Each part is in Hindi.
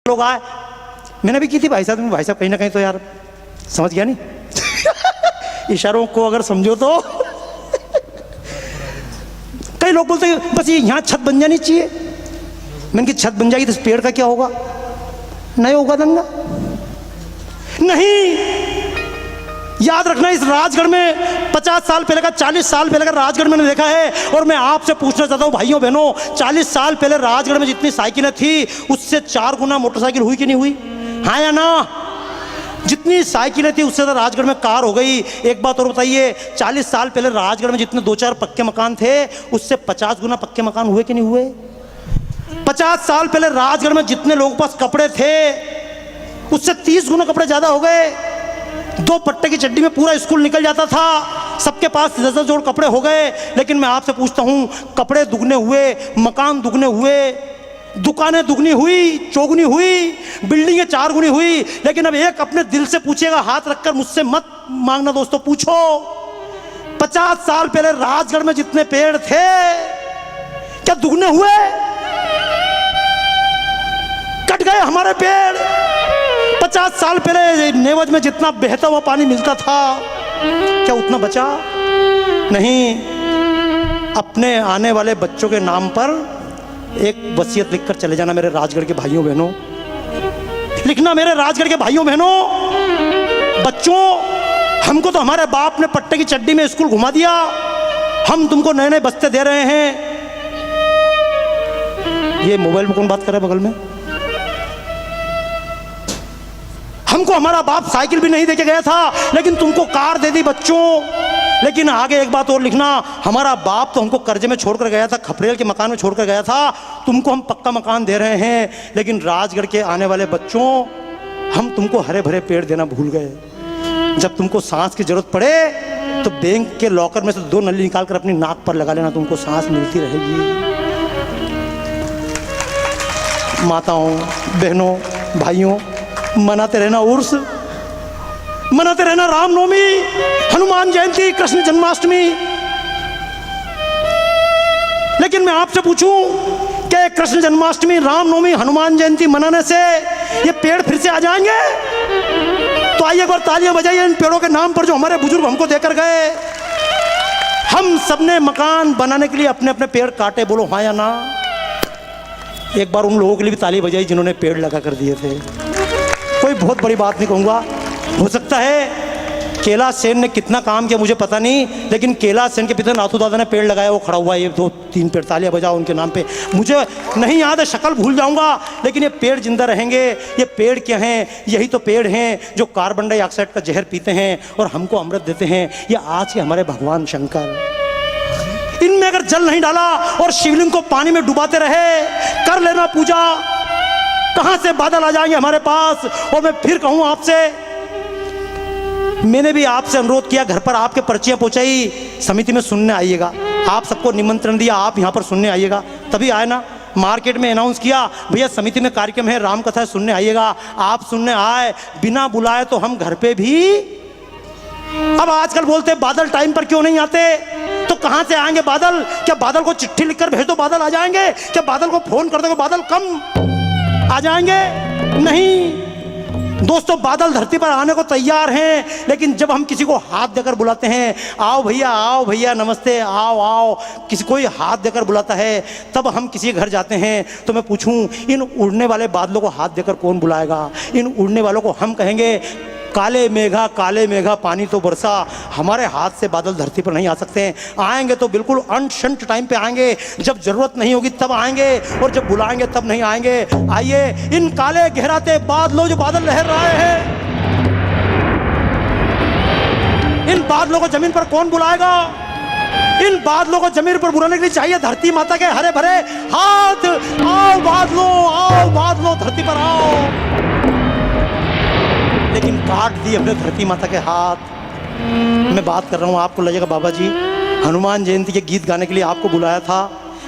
लोग आए, मैंने भी की थी भाई साहब, भाई साहब कहीं ना कहीं तो यार समझ गया नहीं इशारों को अगर समझो तो कई लोग बोलते हैं बस ये यहाँ छत बन जानी चाहिए। मैंने कहा छत बन जाएगी तो इस पेड़ का क्या होगा? नहीं होगा दंगा, नहीं। याद रखना, इस राजगढ़ में 50 साल पहले का, 40 साल पहले का राजगढ़ मैंने देखा है। और मैं आपसे पूछना चाहता हूँ भाइयों बहनों, 40 साल पहले राजगढ़ में जितनी साइकिलें थी उससे 4 गुना मोटरसाइकिल हुई कि नहीं हुई? हाँ या ना? जितनी साइकिलें थी उससे तो राजगढ़ में कार हो गई। एक बात और बताइए, 40 साल पहले राजगढ़ में जितने 2-4 पक्के मकान थे उससे 50 गुना पक्के मकान हुए कि नहीं हुए? 50 साल पहले राजगढ़ में जितने लोगों के पास कपड़े थे उससे 30 गुना कपड़े ज्यादा हो गए। 2 पट्टे की चड्डी में पूरा स्कूल निकल जाता था, सबके पास 10 जोड़ कपड़े हो गए। लेकिन मैं आपसे पूछता हूं, कपड़े दुगने हुए, मकान दुगने हुए, दुकानें दुगनी हुई, चौगुनी हुई, बिल्डिंगें 4 गुनी हुई। लेकिन अब एक अपने दिल से पूछिएगा, हाथ रखकर, मुझसे मत मांगना दोस्तों, पूछो 50 साल पहले राजगढ़ में जितने पेड़ थे क्या दुगने हुए? कट गए हमारे पेड़। 50 साल पहले नेवज में जितना बहता हुआ पानी मिलता था क्या उतना बचा? नहीं। अपने आने वाले बच्चों के नाम पर एक वसीयत लिखकर चले जाना मेरे राजगढ़ के भाइयों बहनों, लिखना मेरे राजगढ़ के भाइयों बहनों। बच्चों, हमको तो हमारे बाप ने पट्टे की चड्डी में स्कूल घुमा दिया, हम तुमको नए नए बस्ते दे रहे हैं। ये मोबाइल में कौन बात कर रहा है बगल में? हमको हमारा बाप साइकिल भी नहीं देके गया था लेकिन तुमको कार दे दी बच्चों। लेकिन आगे एक बात और लिखना, हमारा बाप तो हमको कर्जे में छोड़कर गया था, खपरेल के मकान में छोड़कर गया था, तुमको हम पक्का मकान दे रहे हैं। लेकिन राजगढ़ के आने वाले बच्चों, हम तुमको हरे भरे पेड़ देना भूल गए। जब तुमको सांस की जरूरत पड़े तो बैंक के लॉकर में से 2 नली निकाल कर अपनी नाक पर लगा लेना, तुमको सांस मिलती रहेगी। माताओं, बहनों, भाइयों, मनाते रहना उर्स, मनाते रहना रामनवमी, हनुमान जयंती, कृष्ण जन्माष्टमी। लेकिन मैं आपसे पूछूं कि कृष्ण जन्माष्टमी, रामनवमी, हनुमान जयंती मनाने से ये पेड़ फिर से आ जाएंगे? तो आइए एक बार तालियां बजाइए इन पेड़ों के नाम पर जो हमारे बुजुर्ग हमको देकर गए। हम सबने मकान बनाने के लिए अपने अपने पेड़ काटे, बोलो हाँ या ना? एक बार उन लोगों के लिए भी ताली बजाई जिन्होंने पेड़ लगा कर दिए थे। कोई बहुत बड़ी बात नहीं कहूँगा, हो सकता है केला सेन ने कितना काम किया मुझे पता नहीं, लेकिन केला सेन के पिता नाथू दादा ने पेड़ लगाया, वो खड़ा हुआ है। ये 2-3 पेड़, तालियां बजाओ उनके नाम पे। मुझे नहीं याद है, शक्ल भूल जाऊंगा, लेकिन ये पेड़ जिंदा रहेंगे। ये पेड़ क्या हैं? यही तो पेड़ हैं जो कार्बन डाइऑक्साइड का जहर पीते हैं और हमको अमृत देते हैं। ये आज के हमारे भगवान शंकर, इनमें अगर जल नहीं डाला और शिवलिंग को पानी में डुबाते रहे, कर लेना पूजा, कहां से बादल आ जाएंगे हमारे पास। और मैं फिर कहूं आपसे, मैंने भी आपसे अनुरोध किया, घर पर आपके पर्चियां पहुंचाई, समिति में सुनने आइएगा। आप सबको निमंत्रण दिया, आप यहां पर सुनने आइएगा, तभी आए ना। मार्केट में अनाउंस किया, भैया समिति में कार्यक्रम है, राम कथा है, सुनने आइएगा। आप सुनने आए, बिना बुलाए तो हम घर पे भी। अब आजकल बोलते बादल टाइम पर क्यों नहीं आते, तो कहां से आएंगे बादल? क्या बादल को चिट्ठी लिखकर भेज दो बादल आ जाएंगे? क्या बादल को फोन कर दो बादल कम आ जाएंगे? नहीं दोस्तों, बादल धरती पर आने को तैयार हैं, लेकिन जब हम किसी को हाथ देकर बुलाते हैं, आओ भैया नमस्ते, आओ आओ, किसी कोई हाथ देकर बुलाता है, तब हम किसी के घर जाते हैं। तो मैं पूछूं, इन उड़ने वाले बादलों को हाथ देकर कौन बुलाएगा? इन उड़ने वालों को हम कहेंगे काले मेघा पानी तो बरसा। हमारे हाथ से बादल धरती पर नहीं आ सकते हैं। आएंगे तो बिल्कुल अनशंट टाइम पे आएंगे, जब जरूरत नहीं होगी तब आएंगे, और जब बुलाएंगे तब नहीं आएंगे। आइए, इन काले गहराते बादलों, जो बादल लहर रहे हैं, इन बादलों को जमीन पर कौन बुलाएगा? इन बादलों को जमीन पर बुलाने के लिए चाहिए धरती माता के हरे भरे हाथ। आओ बादलों, धरती पर आओ। लेकिन काट दी हमने धरती माता के हाथ। मैं बात कर रहा हूँ, आपको लगेगा बाबा जी हनुमान जयंती के गीत गाने के लिए आपको बुलाया था,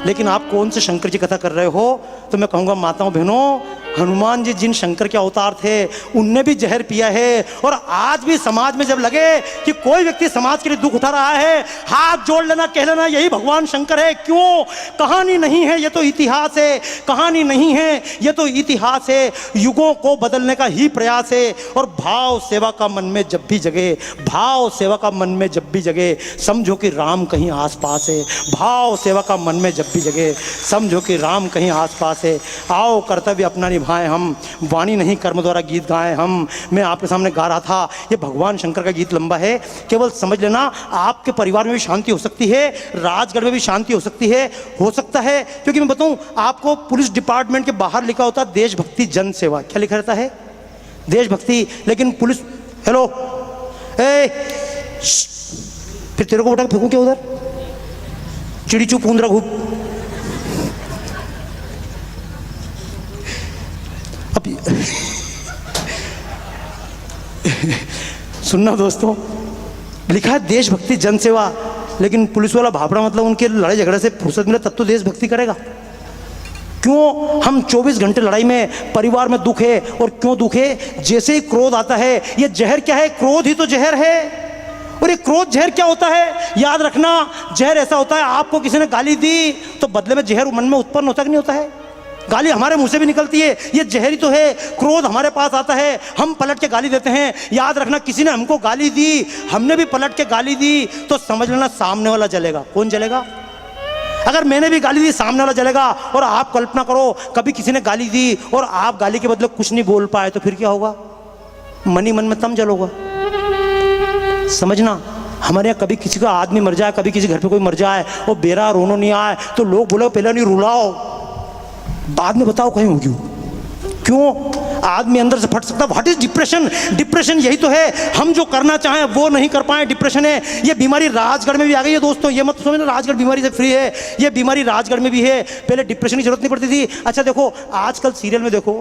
लेकिन आप कौन से शंकर जी कथा कर रहे हो? तो मैं कहूँगा माताओं बहनों, हनुमान जी जिन शंकर के अवतार थे उनने भी जहर पिया है। और आज भी समाज में जब लगे कि कोई व्यक्ति समाज के लिए दुख उठा रहा है, हाथ जोड़ लेना, कह लेना यही भगवान शंकर है। क्यों? कहानी नहीं है, ये तो इतिहास है। कहानी नहीं है, ये तो इतिहास है। युगों को बदलने का ही प्रयास है। और भाव सेवा का मन में जब भी जगे, भाव सेवा का मन में जब भी जगे, समझो कि राम कहीं आसपास है। भाव सेवा का मन में जब भी जगे, समझो कि राम कहीं आसपास है। आओ कर्तव्य अपना निभाएं हम, वाणी नहीं कर्म द्वारा गीत गाएं हम। मैं आपके सामने गा रहा था, ये भगवान शंकर का गीत लंबा है, केवल समझ लेना। आपके परिवार में भी शांति हो सकती है, राजगढ़ में भी शांति हो सकती है, हो सकता है। क्योंकि मैं बताऊं आपको, पुलिस डिपार्टमेंट के बाहर लिखा होता है देशभक्ति जन सेवा। क्या लिखा रहता है? देशभक्ति। लेकिन पुलिस, हेलो ए, फिर तेरे को उठा के फेंकूं क्या उधर? चिड़ी चुप पूंदरा घूप। अब सुनना दोस्तों, लिखा है देशभक्ति जन सेवा, लेकिन पुलिस वाला भापड़ा, मतलब उनके लड़ाई झगड़े से फुर्सत मिले तब तो देशभक्ति करेगा। क्यों? हम 24 घंटे लड़ाई में, परिवार में दुख है। और क्यों दुख है? जैसे ही क्रोध आता है, ये जहर क्या है? क्रोध ही तो जहर है। और ये क्रोध जहर क्या होता है? याद रखना, जहर ऐसा होता है, आपको किसी ने गाली दी तो बदले में जहर मन में उत्पन्न होता कि नहीं होता है? गाली हमारे मुंह से भी निकलती है, ये जहर ही तो है। क्रोध हमारे पास आता है, हम पलट के गाली देते हैं। याद रखना, किसी ने हमको गाली दी, हमने भी पलट के गाली दी, तो समझ लेना सामने वाला जलेगा। कौन जलेगा? अगर मैंने भी गाली दी, सामने वाला जलेगा। और आप कल्पना करो, कभी किसी ने गाली दी और आप गाली के बदले कुछ नहीं बोल पाए, तो फिर क्या होगा? मन ही मन में तम जलोगा। समझना, हमारे यहाँ कभी किसी का आदमी मर जाए, कभी किसी घर पे कोई मर जाए और बेरा रोनो नहीं आए, तो लोग बोले पहले नहीं रुलाओ, बाद में बताओ कहीं होगी। क्यों? आदमी अंदर से फट सकता। What is depression? डिप्रेशन यही तो है, हम जो करना चाहें वो नहीं कर पाए, डिप्रेशन है। ये बीमारी राजगढ़ में भी आ गई है दोस्तों, ये मत समझना राजगढ़ बीमारी से फ्री है। ये बीमारी राजगढ़ में भी है। पहले डिप्रेशन की जरूरत नहीं पड़ती थी। अच्छा देखो, आजकल सीरियल में देखो,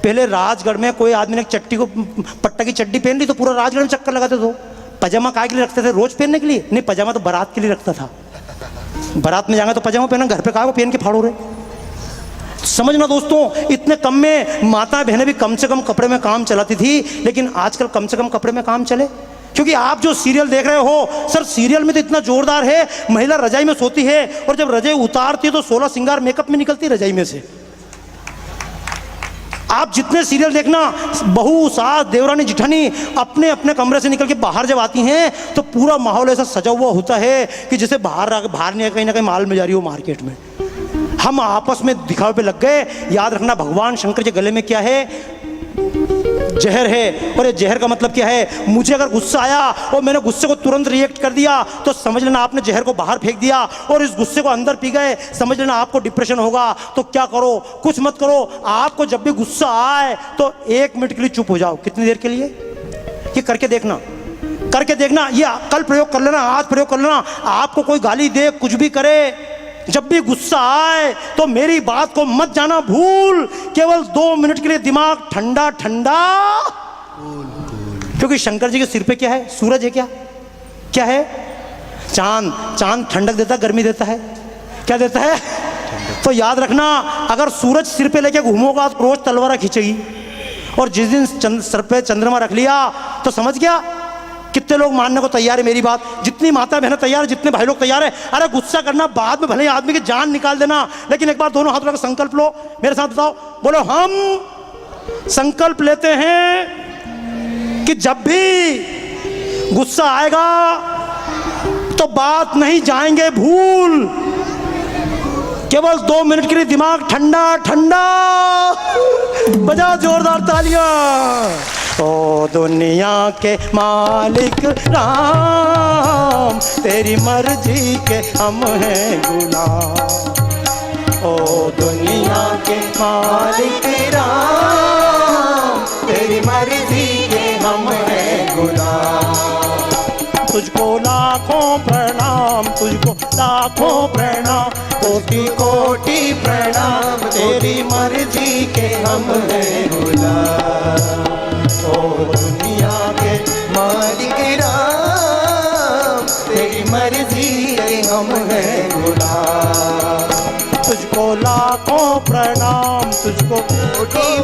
पहले राजगढ़ में कोई आदमी ने चट्टी को, पट्टा की चड्डी पहन ली तो पूरा राजगढ़ में चक्कर लगाते थे। पजामा काय के लिए रखते थे? रोज पहनने के लिए नहीं, पजामा तो बारात के लिए रखता था। बारात में जाएंगे तो पजामा पहना, घर पे काय को पहन के फाड़ो रहे। समझना दोस्तों, इतने कम में माता बहनें भी कम से कम कपड़े में काम चलाती थी, लेकिन आजकल कम से कम कपड़े में काम चले। क्योंकि आप जो सीरियल देख रहे हो, सर सीरियल में तो इतना जोरदार है, महिला रजाई में सोती है और जब रजाई उतारती है तो 16 श्रृंगार मेकअप में निकलती है रजाई में से। आप जितने सीरियल देखना, बहू, सास, देवरानी, जिठानी अपने अपने कमरे से निकल के बाहर जब आती हैं तो पूरा माहौल ऐसा सजा हुआ होता है कि जैसे बाहर नहीं, कहीं ना कहीं माल में जा रही हो मार्केट में। हम आपस में दिखावे पे लग गए। याद रखना, भगवान शंकर के गले में क्या है? जहर है। और ये जहर का मतलब क्या है? मुझे अगर गुस्सा आया और मैंने गुस्से को तुरंत रिएक्ट कर दिया तो समझ लेना आपने जहर को बाहर फेंक दिया और इस गुस्से को अंदर पी गए। समझ लेना आपको डिप्रेशन होगा। तो क्या करो? कुछ मत करो। आपको जब भी गुस्सा आए तो 1 मिनट के लिए चुप हो जाओ। कितनी देर के लिए? ये करके देखना, करके देखना। ये कल प्रयोग कर लेना, आज प्रयोग कर लेना। आपको कोई गाली दे, कुछ भी करे, जब भी गुस्सा आए तो मेरी बात को मत जाना भूल। केवल 2 मिनट के लिए दिमाग ठंडा ठंडा। क्योंकि शंकर जी के सिर पे क्या है? सूरज है। क्या क्या है? चांद। चांद ठंडक देता है, गर्मी देता है? क्या देता है? तो याद रखना, अगर सूरज सिर पे लेके घूमोगा तो रोज तलवार खींचेगी। और जिस दिन सर पे चंद्रमा रख लिया तो समझ गया कितने लोग मानने को तैयार है मेरी बात? जितनी माता बहनें तैयार है, जितने भाई लोग तैयार है। अरे गुस्सा करना बाद में, भले ही आदमी की जान निकाल देना, लेकिन एक बार दोनों हाथ रखकर संकल्प लो। मेरे साथ बताओ, बोलो, हम संकल्प लेते हैं कि जब भी गुस्सा आएगा तो बात नहीं जाएंगे भूल। केवल 2 मिनट के लिए दिमाग ठंडा ठंडा। बजा जोरदार तालियां। ओ दुनिया के मालिक राम, तेरी मर्जी के हम हैं गुलाम। ओ दुनिया के मालिक राम, तेरी मर्जी के हम हैं गुलाम। तुझको लाखों प्रणाम, तुझको लाखों प्रणाम, कोटि कोटि प्रणाम, तेरी मर्जी के हम हैं गुलाम। ओ दुनिया के मालिक राम, तेरी मर्जी के हम हैं गुलाम। तुझको लाखों प्रणाम, तुझको कोटि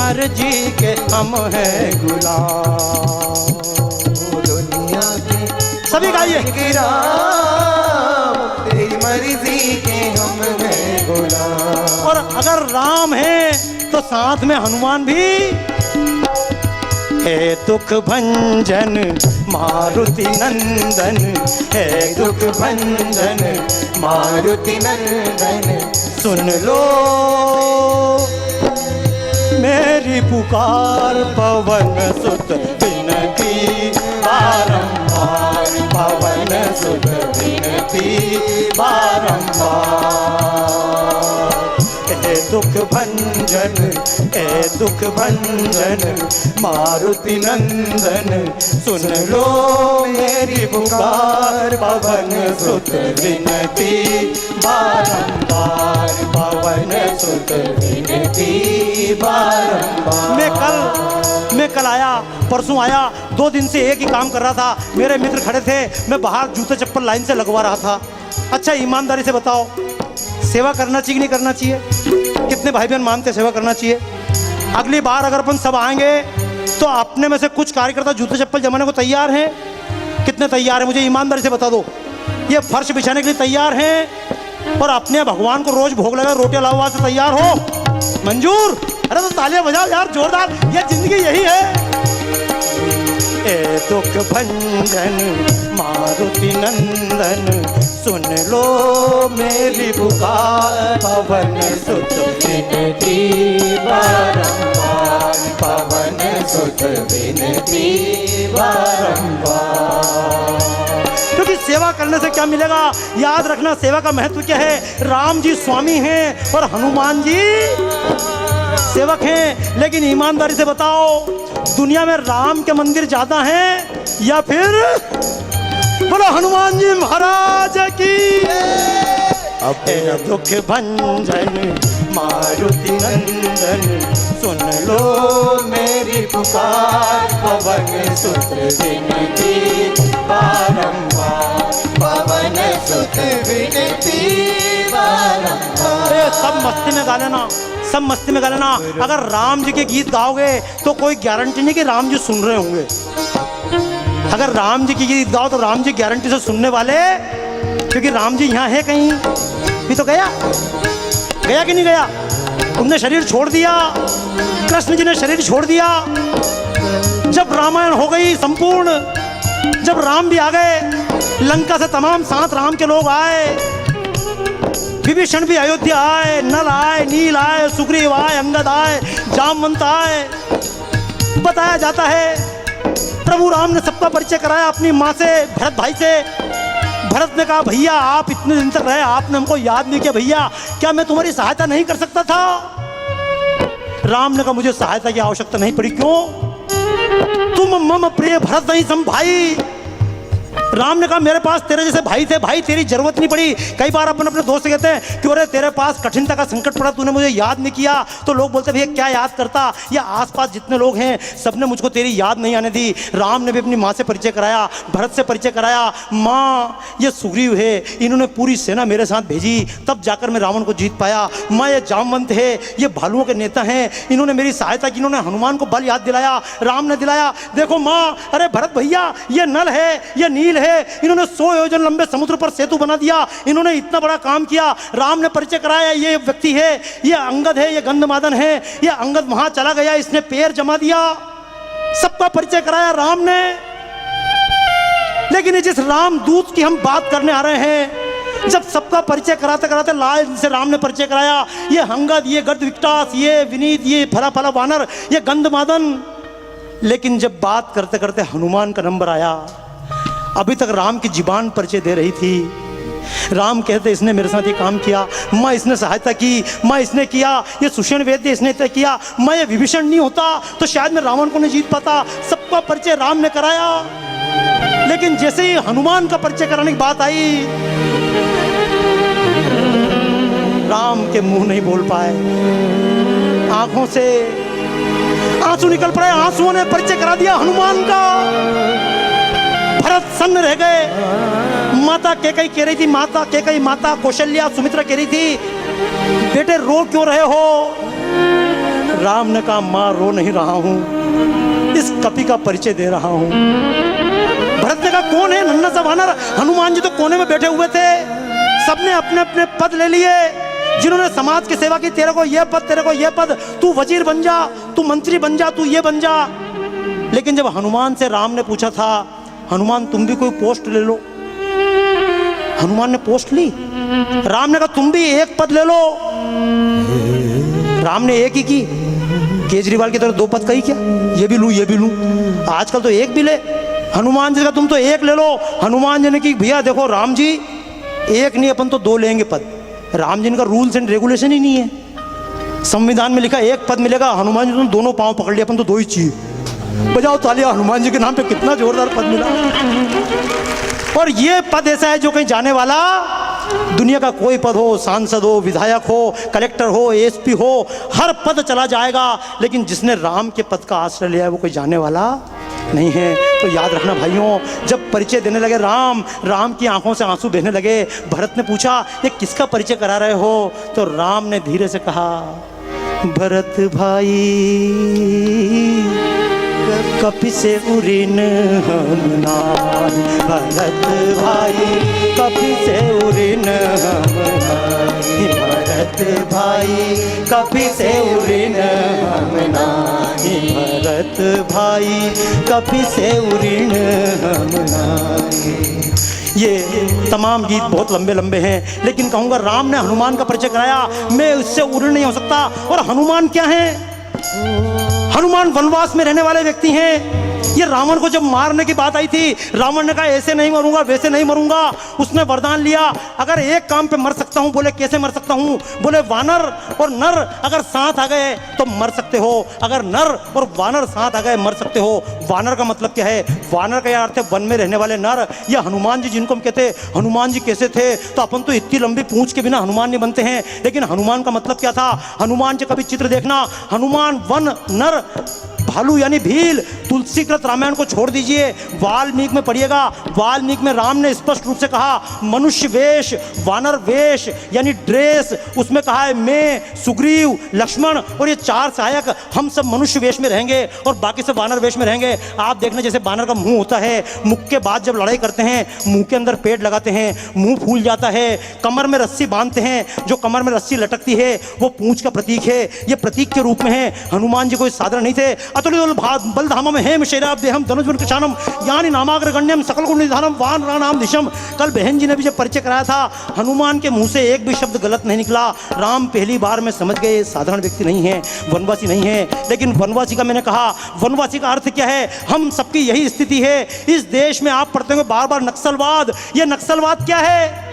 मर्जी के हम हैं गुलाम। दुनिया के सभी गाइए। राम तेरी मर्जी के हम हैं गुलाम। और अगर राम है तो साथ में हनुमान भी है। दुख भंजन मारुति नंदन है, दुख भंजन मारुति नंदन सुन लो मेरी पुकार। पवन सुत विनती बारंबार, पवन सुत विनती बारंबार। ए दुख भंजन, ए दुख भंजन मारुति नंदन सुन लो मेरी पुकार। पवन सुत विनती बारंबार, पवन सुत विनती बारंबार। मैं कल आया, परसों आया, 2 दिन से एक ही काम कर रहा था। मेरे मित्र खड़े थे, मैं बाहर जूते चप्पल लाइन से लगवा रहा था। अच्छा ईमानदारी से बताओ, सेवा करना चाहिए कि नहीं करना चाहिए? कितने भाई बहन मानते सेवा करना चाहिए? अगली बार अगर अपन सब आएंगे तो अपने में से कुछ कार्यकर्ता जूते चप्पल जमाने को तैयार हैं? कितने तैयार हैं मुझे ईमानदारी से बता दो। ये फर्श बिछाने के लिए तैयार हैं और अपने भगवान को रोज भोग लगा रोटी लावा से तैयार हो? मंजूर? अरे तो तालियां बजाओ यार जोरदार, ये जिंदगी यही है। ए दुख भंजन मारुति नंदन सुन लो मेरी पुकार। पवन सुत विनती बारंबार, पवन सुत विनती बारंबार। क्योंकि सेवा करने से क्या मिलेगा? याद रखना सेवा का महत्व क्या है। राम जी स्वामी हैं और हनुमान जी सेवक हैं। लेकिन ईमानदारी से बताओ, दुनिया में राम के मंदिर ज्यादा हैं या फिर बोलो हनुमान जी महाराज की? दुख भंजन मारुति नंदन सुन लो मेरी पुकार। पवन सुत विनती बारंबार, पवन सुत विनती बारंबार। सब मस्ती में गा लेना, सब मस्ती में गा लेना। अगर राम जी के गीत गाओगे तो कोई गारंटी नहीं कि राम जी सुन रहे होंगे। अगर राम जी के गीत गाओ तो राम जी गारंटी से सुनने वाले, क्योंकि राम जी यहाँ है कहीं भी तो गया कि नहीं गया? उनने शरीर छोड़ दिया, कृष्ण जी ने शरीर छोड़ दिया। जब रामायण हो गई संपूर्ण, जब राम भी आ गए, लंका से तमाम 7 राम के लोग आए, विभीषण भी अयोध्या आए, नल आए, नील आए, सुग्रीव आए, अंगद आए, जामवंत आए। बताया जाता है प्रभु राम ने सबका परिचय कराया अपनी माँ से, भरत भाई से। भरत ने कहा भैया आप इतने दिन तक रहे, आपने हमको याद नहीं किया, भैया क्या मैं तुम्हारी सहायता नहीं कर सकता था? राम ने कहा मुझे सहायता की आवश्यकता नहीं पड़ी। क्यों? तुम मम प्रिय भरत नहीं सम भाई। राम ने कहा मेरे पास तेरे जैसे भाई थे, भाई तेरी जरूरत नहीं पड़ी। कई बार अपन अपने दोस्त से कहते हैं कि अरे तेरे पास कठिनता का संकट पड़ा, तूने मुझे याद नहीं किया। तो लोग बोलते भैया क्या याद करता, या आसपास जितने लोग हैं सबने मुझको तेरी याद नहीं आने दी। राम ने भी अपनी माँ से परिचय कराया, भरत से परिचय कराया। माँ ये सुग्रीव है, इन्होंने पूरी सेना मेरे साथ भेजी, तब जाकर मैं रावण को जीत पाया। माँ ये जामवंत है, ये भालुओं के नेता हैं, इन्होंने मेरी सहायता की, इन्होंने हनुमान को बल याद दिलाया, राम ने दिलाया। देखो माँ, अरे भरत भैया ये नल है, ये नील है, इन्होंने 100 योजन लंबे समुद्र पर सेतु बना दिया, इन्होंने इतना बड़ा काम किया। राम ने परिचय कराया, ये व्यक्ति है, ये अंगद है, ये गंधमादन है, ये अंगद वहां चला गया, इसने पैर जमा दिया। सबका परिचय कराया राम ने। लेकिन जिस राम दूत की हम बात करने आ रहे हैं, जब सबका परिचय कराते कराते लाल से राम ने परिचय कराया, ये अंगद, ये गदविकटास, ये विनीत, ये फला फला वानर, ये गंधमादन। लेकिन जब बात करते करते हनुमान का नंबर आया, अभी तक राम की जीबान परिचय दे रही थी। राम कहते इसने मेरे साथ ये काम किया, मैं इसने सहायता की, मैं इसने किया, ये सुषेण वेद्य इसने तय किया, मैं ये विभीषण नहीं होता तो शायद मैं रावण को नहीं जीत पाता। सबका परिचय राम ने कराया। लेकिन जैसे ही हनुमान का परिचय कराने की बात आई, राम के मुंह नहीं बोल पाए, आंखों से आंसू निकल पड़े। आंसुओं ने परिचय करा दिया हनुमान का। भरत सन्न रह गए। माता कैकेयी कह रही थी, माता कैकेयी, माता कौशल्या, सुमित्रा कह रही थी बेटे रो क्यों रहे हो? राम ने कहा माँ रो नहीं रहा हूँ, इस कपि का परिचय दे रहा हूँ। भरत ने कहा कौन है नन्हा सा वानर? हनुमान जी तो कोने में बैठे हुए थे, सबने अपने अपने पद ले लिए, जिन्होंने समाज की सेवा की। तेरे को ये पद, तेरे को ये पद, तू वजीर बन जा, तू मंत्री बन जा, तू ये बन जा। लेकिन जब हनुमान से राम ने पूछा था, हनुमान तुम भी कोई पोस्ट ले लो, हनुमान ने पोस्ट ली। राम ने कहा तुम भी एक पद ले लो, राम ने एक ही की। केजरीवाल की तरह दो पद कही क्या? ये भी लूं, ये भी लूं। आजकल तो एक भी ले। हनुमान जी का तुम तो एक ले लो। हनुमान जी ने की भैया देखो राम जी एक नहीं, अपन तो दो लेंगे पद। राम जी का रूल्स एंड रेगुलेशन ही नहीं है। संविधान में लिखा एक पद मिलेगा, हनुमान जी तुम दोनों पांव पकड़ लिया, अपन तो दो ही चाहिए। बजाओ तालियां, हनुमान जी के नाम पे कितना जोरदार पद मिला। और ये पद ऐसा है जो कहीं जाने वाला, दुनिया का कोई पद हो, सांसद हो, विधायक हो, कलेक्टर हो, एसपी हो, हर पद चला जाएगा, लेकिन जिसने राम के पद का आश्रय लिया है वो कोई जाने वाला नहीं है। तो याद रखना भाइयों, जब परिचय देने लगे राम, राम की आंखों से आंसू बहने लगे। भरत ने पूछा ये किसका परिचय करा रहे हो? तो राम ने धीरे से कहा भरत भाई कपि से उरिन हम नाई, भरत भाई कपि से उरिन हम नाई, भरत भाई कपि से उरिन हम नाई, भरत भाई कपि से उरिन हम नाई। ये तमाम गीत बहुत लंबे लंबे हैं, लेकिन कहूँगा राम ने हनुमान का परिचय कराया, मैं उससे उड़ नहीं हो सकता। और हनुमान क्या है? हनुमान वनवास में रहने वाले व्यक्ति हैं। ये रावण को जब मारने की बात आई थी, रावण ने कहा ऐसे नहीं मरूंगा, वैसे नहीं मरूंगा। उसने वरदान लिया, अगर एक काम पे मर सकता हूं। बोले कैसे मर सकता हूं? बोले वानर और नर अगर साथ आ गए तो मर सकते हो, अगर नर और वानर साथ आ गए मर सकते हो। वानर का मतलब क्या है? वानर का अर्थ है वन में रहने वाले नर। ये हनुमान जी जिनको हम कहते हैं, हनुमान जी कैसे थे? तो अपन तो इतनी लंबी पूंछ के बिना हनुमान नहीं बनते हैं, लेकिन हनुमान का मतलब क्या था? हनुमान जी कभी चित्र देखना, हनुमान वन नर भालू यानी भील। तुलसीकृत रामायण को छोड़ दीजिए, वाल्मीकि में पढ़िएगा। वाल्मीकि में राम ने स्पष्ट रूप से कहा मनुष्य वेश, वानर वेश यानी ड्रेस। उसमें कहा है मैं, सुग्रीव, लक्ष्मण और ये चार सहायक हम सब मनुष्य वेश में रहेंगे और बाकी सब वानर वेश में रहेंगे। आप देखना जैसे वानर का मुंह होता है, मुख के बाद जब लड़ाई करते हैं मुंह के अंदर पेड़ लगाते हैं, मुंह फूल जाता है, कमर में रस्सी बांधते हैं, जो कमर में रस्सी लटकती है वो पूंछ का प्रतीक है, ये प्रतीक के रूप में है। हनुमान जी कोई साधारण नहीं थे। अतुलित बलधामम हेम शैराब्देहम धनुष कृशानम यानी नामाग्र गण्यम सकल गुण निधानम वान राणाम दिशम। कल बहन जी ने भी जब परिचय कराया था, हनुमान के मुंह से एक भी शब्द गलत नहीं निकला। राम पहली बार में समझ गए साधारण व्यक्ति नहीं है, वनवासी नहीं है। लेकिन वनवासी का मैंने कहा, वनवासी का अर्थ क्या है? हम सबकी यही स्थिति है। इस देश में आप पढ़ते होंगे बार बार नक्सलवाद। ये नक्सलवाद क्या है?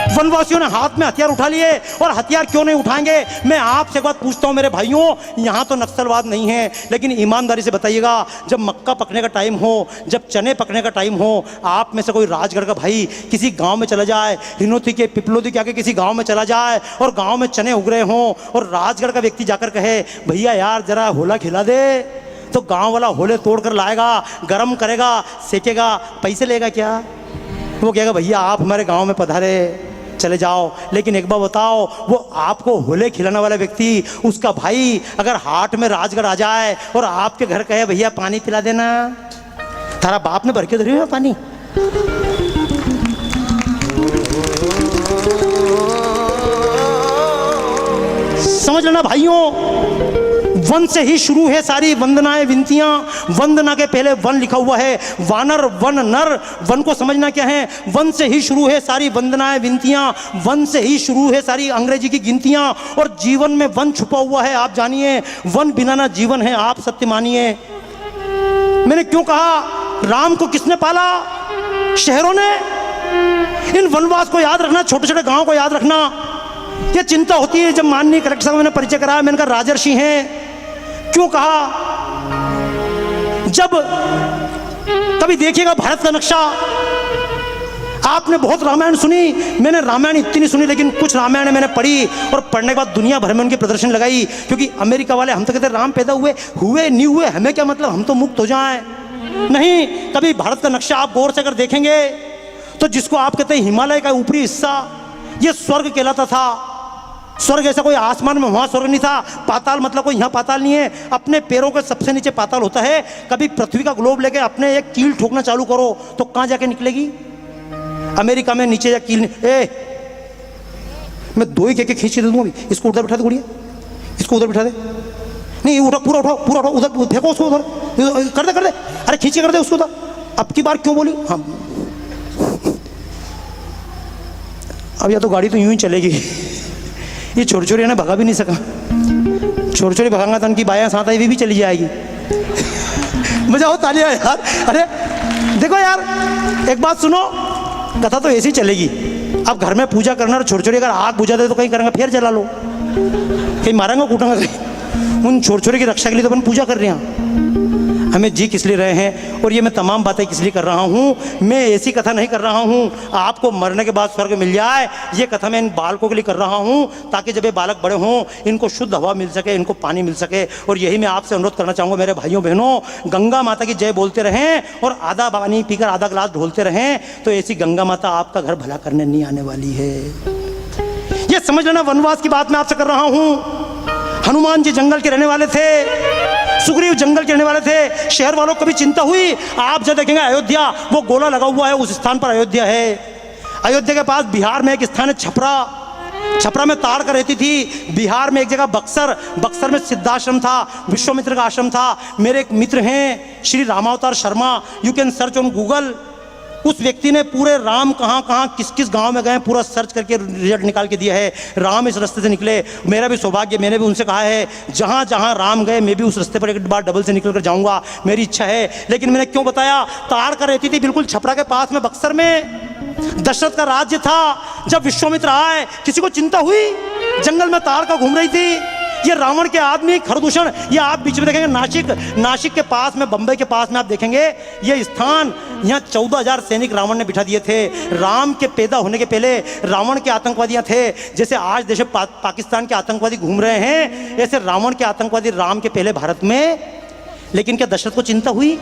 वनवासियों ने हाथ में हथियार उठा लिए, और हथियार क्यों नहीं उठाएंगे? मैं आपसे एक बात पूछता हूं मेरे भाइयों, यहां तो नक्सलवाद नहीं है, लेकिन ईमानदारी से बताइएगा, जब मक्का पकने का टाइम हो, जब चने पकने का टाइम हो, आप में से कोई राजगढ़ का भाई किसी गांव में चला जाए, हिनोती के पिपलोदी के आगे किसी गांव में चला जाए और गांव में चने उग रहे हों, और राजगढ़ का व्यक्ति जाकर कहे भैया यार जरा होला खिला दे, तो गाँव वाला होले तोड़ कर लाएगा, गर्म करेगा, सेकेगा, पैसे लेगा क्या? वो कहेगा भैया आप हमारे गाँव में पधारे, चले जाओ। लेकिन एक बार बताओ, वो आपको होले खिलाने वाला व्यक्ति, उसका भाई अगर हाट में राजगढ़ आ जाए और आपके घर कहे भैया पानी पिला देना, तारा बाप ने भर के धरी हुई है पानी? समझ लेना भाइयों, वन से ही शुरू है सारी वंदनाएं विनतियां। वंदना के पहले वन लिखा हुआ है, वानर वन नर। वन को समझना क्या है? वन से ही शुरू है सारी वंदनाएं विनतियां, वन से ही शुरू है सारी अंग्रेजी की गिनतियां, और जीवन में वन छुपा हुआ है आप जानिए। वन बिना ना जीवन है, आप सत्य मानिए। मैंने क्यों कहा राम को किसने पाला? शहरों ने। इन वनवास को याद रखना, छोटे छोटे गांव को याद रखना। ये चिंता होती है जब माननीय कलेक्टर साहब मैंने परिचय कराया, मैंने कहा राजर्षि हैं। क्यों कहा? जब कभी देखिएगा भारत का नक्शा, आपने बहुत रामायण सुनी, मैंने रामायण इतनी नहीं सुनी, लेकिन कुछ रामायण मैंने पढ़ी, और पढ़ने के बाद दुनिया भर में उनकी प्रदर्शन लगाई। क्योंकि अमेरिका वाले हम तो कहते राम पैदा हुए नहीं हुए, हमें क्या मतलब, हम तो मुक्त हो जाएं। नहीं, कभी भारत का नक्शा आप गौर से अगर देखेंगे तो जिसको आप कहते हैं हिमालय का ऊपरी हिस्सा, ये स्वर्ग कहलाता था। स्वर्ग ऐसा कोई आसमान में वहाँ स्वर्ग नहीं था, पाताल मतलब कोई यहाँ पाताल नहीं है। अपने पैरों के सबसे नीचे पाताल होता है। कभी पृथ्वी का ग्लोब लेके अपने एक कील ठोकना चालू करो तो कहाँ जाके निकलेगी? अमेरिका में नीचे जा कील मैं दो ही के खींच के दे दूंगा। अभी इसको उधर बिठा दे गुड़िया, इसको उधर बिठा दे। नहीं उठा, पूरा उठाओ, पूरा उठाओ, उधर फेंको उसको, उधर कर दे, अरे खींचे कर दे उसको उधर। अब की बार क्यों बोली? हाँ अब या तो गाड़ी तो यूं ही चलेगी। ये छोर छोरी ने भगा भी नहीं सका, छोर छोरी भगाऊंगा तो उनकी बायां साथ आई भी चली जाएगी। मजा हो तालियां यार। अरे देखो यार एक बात सुनो, कथा तो ऐसी चलेगी। अब घर में पूजा करना और छोर छोरी अगर आग बुझा दे तो कहीं करेंगे फिर जला लो, कहीं मारेंगे कूटेंगे कहीं। उन छोर छोरी की रक्षा के लिए तो अपन पूजा कर रहे हैं। हमें जी किस लिए रहे हैं और ये मैं तमाम बातें किस लिए कर रहा हूँ। मैं ऐसी कथा नहीं कर रहा हूँ आपको मरने के बाद स्वर्ग मिल जाए। ये कथा मैं इन बालकों के लिए कर रहा हूँ ताकि जब ये बालक बड़े हों इनको शुद्ध हवा मिल सके, इनको पानी मिल सके। और यही मैं आपसे अनुरोध करना चाहूँगा मेरे भाइयों बहनों, गंगा माता की जय बोलते रहें और आधा पानी पीकर आधा गिलास ढोलते रहें तो ऐसी गंगा माता आपका घर भला करने नहीं आने वाली है। ये समझ लेना वनवास की बात मैं आपसे कर रहा हूँ। हनुमान जी जंगल के रहने वाले थे, सुग्रीव जंगल के रहने वाले थे। शहर वालों को कभी चिंता हुई? आप जब देखेंगे अयोध्या, वो गोला लगा हुआ है, उस स्थान पर अयोध्या है। अयोध्या के पास बिहार में एक स्थान है छपरा, छपरा में ताड़ का रहती थी। बिहार में एक जगह बक्सर, बक्सर में सिद्धाश्रम था, विश्वामित्र का आश्रम था। मेरे एक मित्र हैं Shri Ramavatar Sharma, you can search on Google. उस व्यक्ति ने पूरे राम कहाँ कहाँ किस किस गांव में गए पूरा सर्च करके रिजल्ट निकाल के दिया है। राम इस रास्ते से निकले। मेरा भी सौभाग्य, मैंने भी उनसे कहा है जहाँ जहाँ राम गए मैं भी उस रास्ते पर एक बार डबल से निकल कर जाऊँगा, मेरी इच्छा है। लेकिन मैंने क्यों बताया? ताड़ का रहती थी बिल्कुल छपरा के पास में, बक्सर में। दशरथ का राज्य था। जब विश्वामित्र आए किसी को चिंता हुई? जंगल में ताड़ का घूम रही थी। ये रावण के आदमी खरदूषण, ये आप बीच में देखेंगे नासिक, नासिक के पास में, बंबई के पास में आप देखेंगे ये स्थान, यहाँ 14,000 सैनिक रावण ने बिठा दिए थे। राम के पैदा होने के पहले रावण के आतंकवादियाँ थे। जैसे आज देश पाकिस्तान के आतंकवादी घूम रहे हैं, ऐसे रावण के आतंकवादी राम के पहले भारत में। लेकिन क्या दशरथ को चिंता हुई?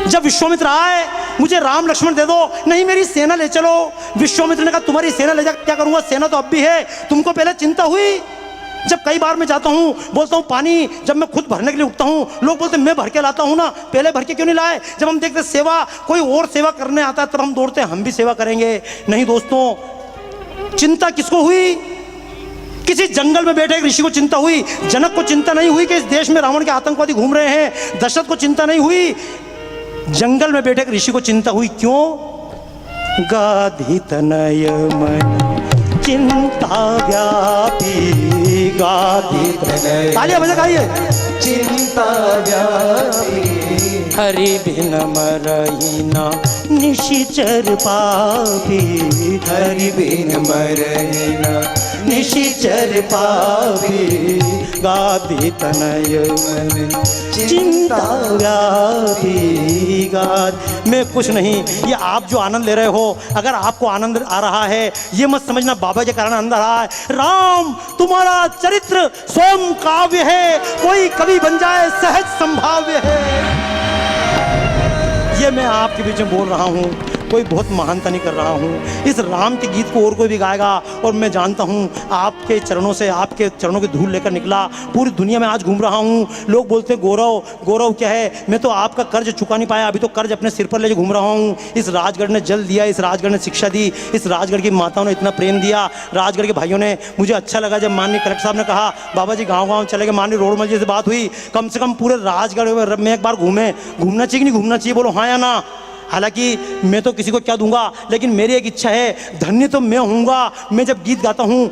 जब विश्वामित्र आए, मुझे राम लक्ष्मण दे दो, नहीं मेरी सेना ले चलो। विश्वामित्र ने कहा तुम्हारी सेना ले जा क्या करूँगा, सेना तो अब भी है, तुमको पहले चिंता हुई? जब कई बार मैं जाता हूँ, बोलता हूँ पानी, जब मैं खुद भरने के लिए उठता हूँ लोग बोलते मैं भर के लाता हूँ ना, पहले भर के क्यों नहीं लाए? जब हम देखते सेवा कोई और सेवा करने आता है तब हम दौड़ते हैं हम भी सेवा करेंगे। नहीं दोस्तों, चिंता किसको हुई? किसी जंगल में बैठे एक ऋषि को चिंता हुई। जनक को चिंता नहीं हुई कि इस देश में रावण के आतंकवादी घूम रहे हैं। दशरथ को चिंता नहीं हुई। जंगल में बैठे एक ऋषि को चिंता हुई। क्यों? गाधी तनय मन चिंता व्यापी, गाधी तनय। तालियां बजा गाइए। चिंता व्यापी, हरि बिन मरहि ना निशिचर पापी, हरि बिन मरहि न निशिचर पापी, गाधी तनय मन चिंता व्यापी। गाद मैं कुछ नहीं, ये आप जो आनंद ले रहे हो, अगर आपको आनंद आ रहा है ये मत समझना बाबा के कारण आनंद आ रहा है। राम तुम्हारा चरित्र स्वयं काव्य है, कोई कवि बन जाए सहज संभाव्य है। ये मैं आपके बीच में बोल रहा हूँ, कोई बहुत महानता नहीं कर रहा हूँ। इस राम के गीत को और कोई भी गाएगा। और मैं जानता हूँ आपके चरणों से, आपके चरणों की धूल लेकर निकला, पूरी दुनिया में आज घूम रहा हूँ। लोग बोलते हैं गौरव, गौरव क्या है? मैं तो आपका कर्ज चुका नहीं पाया, अभी तो कर्ज अपने सिर पर ले घूम रहा हूँ। इस राजगढ़ ने जल दिया, इस राजगढ़ ने शिक्षा दी, इस राजगढ़ की माताओं ने इतना प्रेम दिया, राजगढ़ के भाइयों ने। मुझे अच्छा लगा जब माननीय कलेक्टर साहब ने कहा बाबा जी गाँव चले गए, माननीय रोडमल जी से बात हुई, कम से कम पूरे राजगढ़ में एक बार घूमे। घूमना चाहिए कि नहीं घूमना चाहिए? बोलो हाँ या ना। हालांकि मैं तो किसी को क्या दूंगा, लेकिन मेरी एक इच्छा है, धन्य तो मैं होऊंगा मैं जब गीत गाता हूँ